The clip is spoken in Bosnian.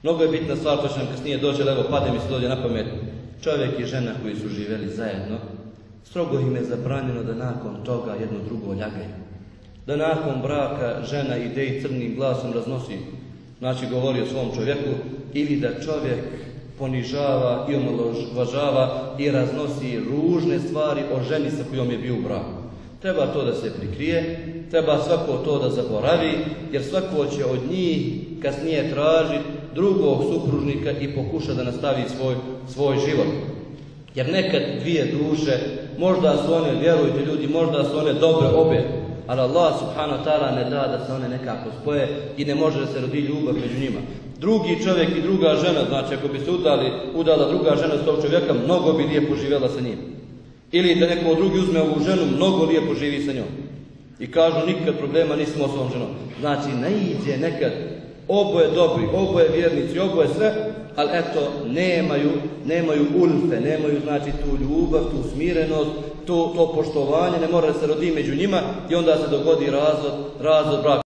Mnogo je bitna stvar, to će nam kasnije doći, ali evo pade mi se dođe na pamet. Čovjek i žena koji su živjeli zajedno, strogo im je zabranjeno da nakon toga jedno drugo ljagaju. Da nakon braka žena ide i crnim glasom raznosi, znači govori o svom čovjeku, ili da čovjek ponižava i omalovažava i raznosi ružne stvari o ženi sa kojom je bio u braku. Treba to da se prikrije, treba svako to da zaboravi, jer svako će od njih kasnije tražiti drugog supružnika i pokuša da nastavi svoj život. Jer nekad dvije duše, možda su one, vjerujte ljudi, možda su one dobre obe, ali Allah subhanahu wa ta'ala ne da da se one nekako spoje i ne može da se rodi ljubav među njima. Drugi čovjek i druga žena, znači ako bi se udala druga žena s tog čovjeka, mnogo bi lijepo živjela sa njim. Ili da neko drugi uzme ovu ženu, mnogo lijepo živi sa njom. I kažu, nikad problema nismo s ovom ženom. Znači, naiđe nekad, oboje dobri, oboje vjernici, oboje sve, ali eto, nemaju ulfe, nemaju znači tu ljubav, tu smirenost, to poštovanje, ne mora da se rodi među njima i onda se dogodi razvod braka.